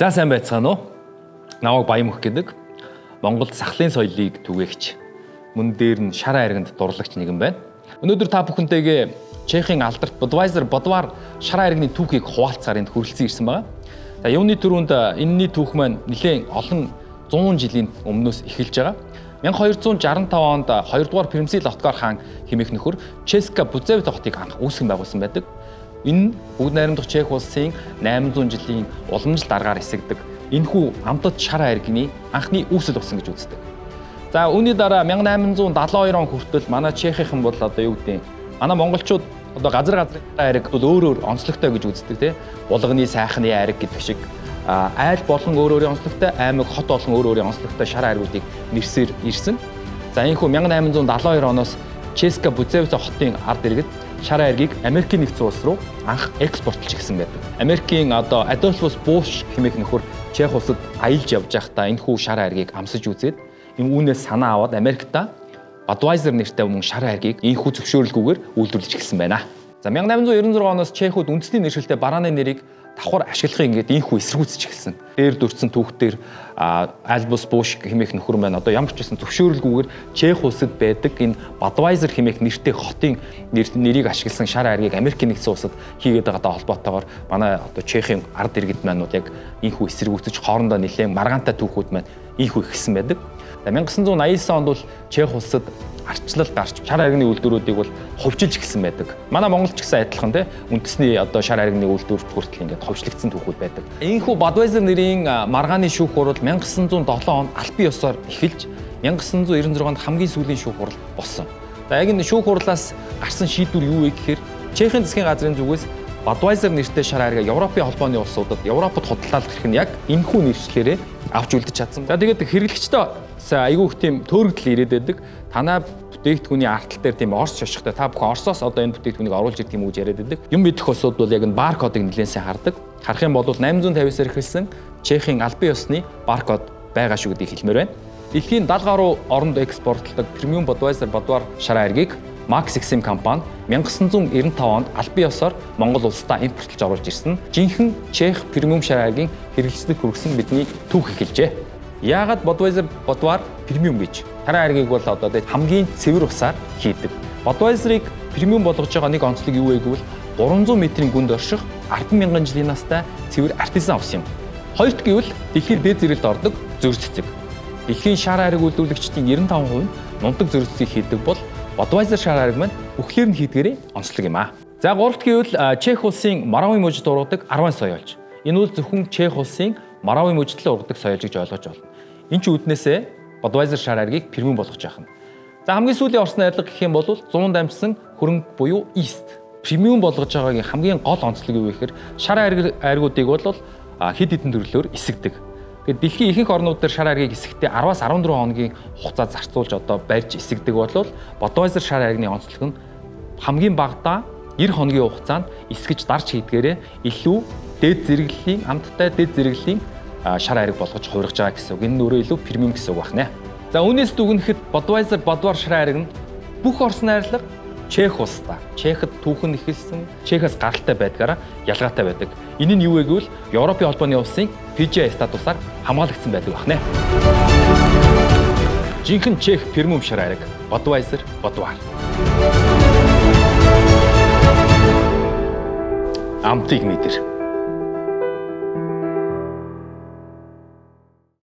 За сайн байцгаана уу? Намайг Баян гэдэг. Монголд сахлын соёлыг түгээгч. Мөн дээр нь шар айрагнд дурлагч нэгэн байна. Өнөөдөр та бүхэнтэйгээ Чехийн алдарт Бодвар шар айрагны түүхийг хуваалцахаар энд хүрэлцэн ирсэн байна. За юуны төрөнд энэний түүх маань нэлээд олон 100 жилийн өмнөөс эхэлж байгаа. 1265 онд 2 дугаар Премсил Лоткор хаан хэмээх нөхөр Ческа Бузевит хотыг анх үүсгэн байгуулсан байдаг. Энэ бүгд найрамдах Чех улсын 800 жилийн уламжлалт аргаар эсэгдэг энэхүү амтд шар айрагны анхны үүсэл болсон гэж үздэг. За үүний дараа 1872 он хүртэл манай Чехийнхан бол одоо юу гэдэг манай монголчууд одоо газар айраг бол өөр онцлогтой гэж үздэг тийм булганы сайхны айраг гэдэг шиг айл болгон өөр онцлогтой аймаг хот болгон өөр онцлогтой шар айрагуудыг нэрсээр ирсэн. За энэхүү 1872 оноос Ческа Бузевит хотын ард иргэд шар айргийг Америкийн нэгдсэн улс руу анх экспортлж ирсэн байдаг. Америкийн одоо Адольфус Буш хэмээх нөхөр Чех улсад аялж явж байхдаа энэхүү шар айргийг амсаж үзээд энэ үүнээс санаа аваад Америкта Budweiser нэртэй мөн шар айргийг энэхүү зөвшөөрлгүйгээр үйлдвэрлэж эхэлсэн байна. За 1896 оноос Чехууд үндэсний нэршилтэй барааны нэрийг давхар ашиглахыг ингээд энэхүү эсэргүүцэж эхэлсэн. Дээр дурдсан түүхтэр Альбус Буш хэмээх нөхөр маань одоо ямар ч байсан зөвшөөрлгүйгээр Чех улсад байдаг энэ Budweiser хэмээх нэртэй хотын нэрийг ашигласан шар айргийг Америкийн нэгдсэн улсад хийгээд байгаа холбоотойгоор манай одоо Чехийн ард иргэд маань бол яг энэхүү эсэргүүцэж хоорондоо нэлээд маргаантай түүхүүд маань энэхүү ихсэн байдаг. 1989 онд бол Чех улсад арчлал гарч шар айрагны үйлдвэрүүдийг бол ховжилж эхэлсэн байдаг. Манай Монголч гэсэн адилхан тийм үндэсний одоо шар айрагны үйлдвэрт хүртэл ингээд ховчлогдсон түүхүүд байдаг. Энэхүү Budweiser нэрийн маргааны шүүх хурал 1907 онд албан ёсоор эхэлж 1996 онд хамгийн сүүлийн шүүх хурал болсон. За яг энэ шүүх хурлаас гарсан шийдвэр юу вэ гэхээр Чехийн засгийн газрын зүгээс Budweiser нэртэй шар айргаа Европын холбооны улсуудад Европод худалдаалах хэрэг нь яг энэхүү нэршлэрээ авч үлдэж чадсан. За тэгээд хэрэглэгчтэй айгүй их тийм төөрөгдөл ирээд байдаг. Танай бүтээгдэхүүний артал дээр тийм орс шошготой та бүхэн Оросоос одоо энэ бүтээгдэхүүнийг оруулж ирдэг юм уу гэж яриад байдаг. Юм мэдэх улсууд бол яг энэ баркодыг нэлээд сайн хардаг. Харах юм бол 850-аас эхэлсэн Чехийн албан ёсны баркод байгаа шүү гэдгийг хэлмээр байна. Дэлхийн 70 гаруй оронд экспортлдог премиум Budweiser Бодвар шар айргийг Max XM компани 1995 онд албан ёсоор Монгол улсдаа импортлж оруулж ирсэн. Жинхэнэ Чех премиум шар айргийн хэрэглэцдэг хүргэсэн бидний түүх эхэлжээ. Яагаад Budweiser Бодвар премиум гэж? Шар айргийг бол одоо хамгийн цэвэр усаар хийдэг. Budweiser-ыг премиум болгож байгаа нэг онцлог юу вэ гэвэл 300 метрийн гүнд орших 10,000 жилийн настай цэвэр артизан ус юм. Хоёрт гэвэл дэлхийн дээд зэрэгт ордог зөрчилцэг. Дэлхийн шар айраг үйлдвэрлэгчдийн 95% нь нунтаг зөрчилцгийг хийдэг бол Budweiser шар айраг маань үхлээр нь хийдгээрээ онцлог юм аа. За гуравт гэвэл Чех улсын Моравын мужид ургадаг 10 соёолж. Энэ бол зөвхөн Чех улсын Моравын мужидлээ ургадаг соёолж гэж ойлгож байна. Энэ ч үүднээсээ Budweiser шар айргийг премиум болгож байгаа юм. За хамгийн сүүлийн орсны арилга гэх юм бол 100 дамжсан хөрөнгө буюу East. Премиум болгож байгаагийн хамгийн гол онцлог юу вэ гэхээр шар айргуудыг бол хэд хэдэн төрлөөр эсэгдэг. Тэгээд дэлхийн ихэнх орнууд дээр шар айргийг эсэхдээ 10-аас 14 хоногийн хугацаа зарцуулж одоо барьж эсэгдэг бол Budweiser шар айргны онцлог нь хамгийн багадаа 90 хоногийн хугацаанд эсгэж дарж хийдгээрээ илүү дээд зэрэглэлийн амттай дээд зэрэглэлийн шар айраг болгож хувиргаж байгаа гэсэн үг. Энэ нь өөрөө илүү премиум гэсэн үг байна. За үүнээс дүгнэхэд Budweiser Бодвар шар айраг нь бүх орсны арилга Чех улсдаа. Чехд түүхэн эхэлсэн, Чехээс гаралтай байдгаараа ялгаатай байдаг. Энэ нь юу вэ гэвэл Европын холбооны улсын PGI статусаар хамгаалагдсан байдаг байна. Жинхэнэ Чех премиум шар айраг Budweiser Бодвар. Амтыг мэдэр.